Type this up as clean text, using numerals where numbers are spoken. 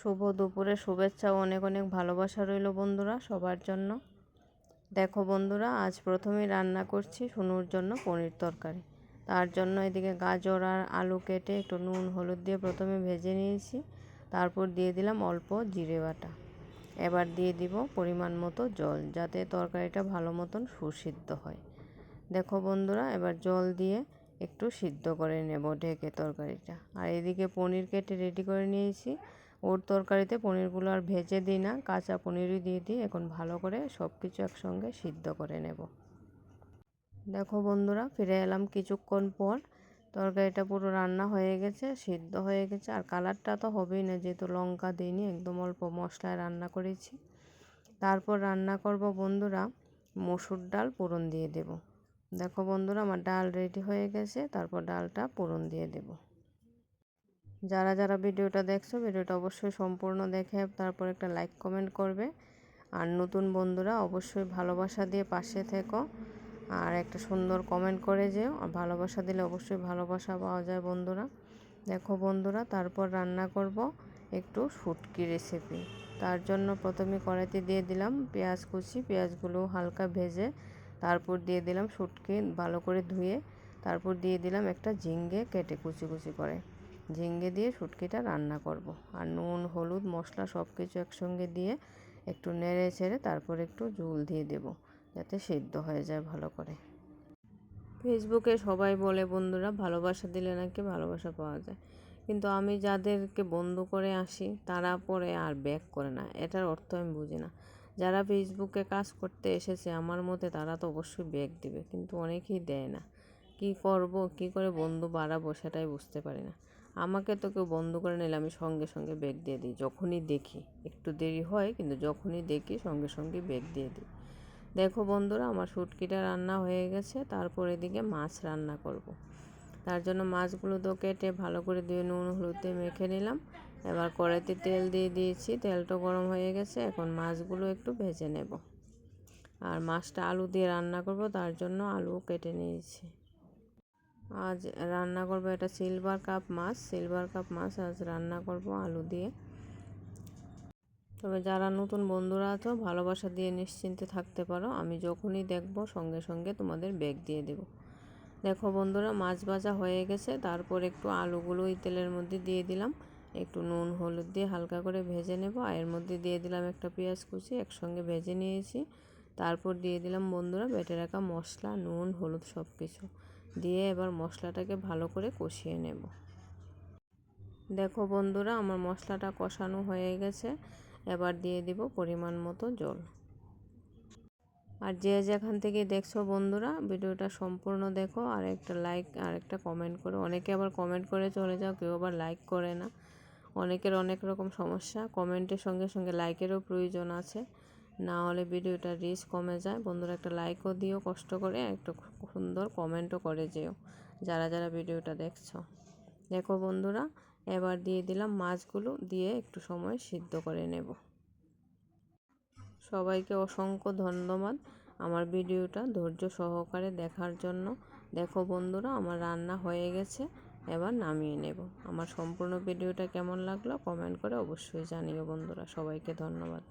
শুভ দুপুরে শুভেচ্ছা ও অনেক অনেক ভালোবাসা রইল বন্ধুরা সবার জন্য। দেখো বন্ধুরা, আজ প্রথমেই রান্না করছি শুনুর জন্য পনির তরকারি। তার জন্য এদিকে গাজর আর আলু কেটে একটু নুন হলুদ দিয়ে প্রথমে ভেজে নিয়েছি। তারপর দিয়ে দিলাম অল্প জিরে বাটা। এবার দিয়ে দিব পরিমাণ মতো জল, যাতে তরকারিটা ভালো মতন সুসিদ্ধ হয়। দেখো বন্ধুরা, এবার জল দিয়ে একটু সিদ্ধ করে নেব ঢেকে তরকারিটা। আর এদিকে পনির কেটে রেডি করে নিয়েছি। ওর তরকারিতে পনিরগুলো আর ভেজে দিই না, কাঁচা পনিরই দিয়ে দিই। এখন ভালো করে সব কিছু একসঙ্গে সিদ্ধ করে নেব। দেখো বন্ধুরা, ফিরে এলাম কিছুক্ষণ পর। তরকারিটা পুরো রান্না হয়ে গেছে, সিদ্ধ হয়ে গেছে। আর কালারটা তো হবেই না, যেহেতু লঙ্কা দিইনি, একদম অল্প মশলায় রান্না করেছি। তারপর রান্না করব বন্ধুরা মসুর ডাল ফোড়ন দিয়ে দেব। দেখো বন্ধুরা, আমার ডাল রেডি হয়ে গেছে। তারপর ডালটা ফোড়ন দিয়ে দেব। যারা যারা ভিডিওটা দেখছো, ভিডিওটা অবশ্যই সম্পূর্ণ দেখে তারপর একটা লাইক কমেন্ট করবে। আর নতুন বন্ধুরা অবশ্যই ভালোবাসা দিয়ে পাশে থেকো, আর একটা সুন্দর কমেন্ট করে যেও। আর ভালোবাসা দিলে অবশ্যই ভালোবাসা পাওয়া যায় বন্ধুরা। দেখো বন্ধুরা, তারপর রান্না করব একটু শুটকি রেসিপি। তার জন্য প্রথমে কড়াইতে দিয়ে দিলাম পেঁয়াজ কুচি। পেঁয়াজগুলো হালকা ভেজে তারপর দিয়ে দিলাম শুটকি ভালো করে ধুয়ে। তারপর দিয়ে দিলাম একটা ঝিঙ্গে কেটে কুচি কুচি করে। ঝিঙ্গে দিয়ে শুটকিটা রান্না করব। আর নুন হলুদ মশলা সব কিছু একসঙ্গে দিয়ে একটু নেড়ে ছেড়ে তারপর একটু ঝোল দিয়ে দেব, যাতে সিদ্ধ হয়ে যায় ভালো করে। ফেসবুকে সবাই বলে বন্ধুরা ভালোবাসা দিলে নাকি ভালোবাসা পাওয়া যায়, কিন্তু আমি যাদেরকে বন্ধু করে আসি তারা পরে আর ব্যাক করে না। এটার অর্থ আমি বুঝি না। যারা ফেসবুকে কাজ করতে এসেছে আমার মতে, তারা তো অবশ্যই ব্যাক দিবে, কিন্তু অনেকেই দেয় না। কি করব, কি করে বন্ধু বাড়াবো সেটাই বুঝতে পারি না। আমাকে তো কেউ বন্ধু করে নিলে আমি সঙ্গে সঙ্গে ব্যাক দিয়ে দিই, যখনই দেখি। একটু দেরি হয়, কিন্তু যখনই দেখি সঙ্গে সঙ্গে ব্যাক দিয়ে দিই। দেখো বন্ধুরা, আমার শুটকিটা রান্না হয়ে গেছে। তারপর এদিকে মাছ রান্না করব। তার জন্য মাছগুলো তো কেটে ভালো করে দিয়ে নুন হলুদ দিয়ে মেখে নিলাম। এবার কড়াইতে তেল দিয়ে দিয়েছি, তেলটা গরম হয়ে গেছে। এখন মাছগুলো একটু ভেজে নেব। আর মাছটা আলু দিয়ে রান্না করব, তার জন্য আলু কেটে নিয়েছি। আজ রান্না করব এটা সিলভার কাপ মাছ আজ রান্না করব আলু দিয়ে। তবে যারা নতুন বন্ধুরা আছো, ভালোবাসা দিয়ে নিশ্চিন্তে থাকতে পারো, আমি যখনই দেখব সঙ্গে সঙ্গে তোমাদের ব্যাক দিয়ে দেব। দেখো বন্ধুরা, মাছ ভাজা হয়ে গেছে। তারপর একটু আলুগুলো ওই তেলের মধ্যে দিয়ে দিলাম। একটু নুন হলুদ দিয়ে হালকা করে ভেজে নেব। আর এর মধ্যে দিয়ে দিলাম একটা পেঁয়াজ কুচি, একসঙ্গে ভেজে নিয়েছি। তারপর দিয়ে দিলাম বন্ধুরা বেটে রাখা মশলা, নুন হলুদ সব কিছু দিয়ে এবার মশলাটাকে ভালো করে কষিয়ে নেব। দেখো বন্ধুরা, আমার মশলাটা কষানো হয়ে গেছে। এবার দিয়ে দিব পরিমাণ মতো জল। আর যে যেখান থেকে দেখছো বন্ধুরা, ভিডিওটা সম্পূর্ণ দেখো, আর একটা লাইক আর একটা কমেন্ট করো। অনেকে আবার কমেন্ট করে চলে যাও, কেউ আবার লাইক করে না। অনেকের অনেক রকম সমস্যা, কমেন্টের সঙ্গে সঙ্গে লাইকেরও প্রয়োজন আছে, না হলে ভিডিওটা রিচ কমে যায়। বন্ধুরা একটা লাইকও দিও কষ্ট করে, একটু সুন্দর কমেন্টও করে যেও যারা যারা ভিডিওটা দেখছো। দেখো বন্ধুরা, এবার দিয়ে দিলাম মাছগুলো, দিয়ে একটু সময় সিদ্ধ করে নেব। সবাইকে অসংখ্য ধন্যবাদ আমার ভিডিওটা ধৈর্য সহকারে দেখার জন্য। দেখো বন্ধুরা, আমার রান্না হয়ে গেছে, এবার নামিয়ে নেব। আমার সম্পূর্ণ ভিডিওটা কেমন লাগলো কমেন্ট করে অবশ্যই জানিও বন্ধুরা। সবাইকে ধন্যবাদ।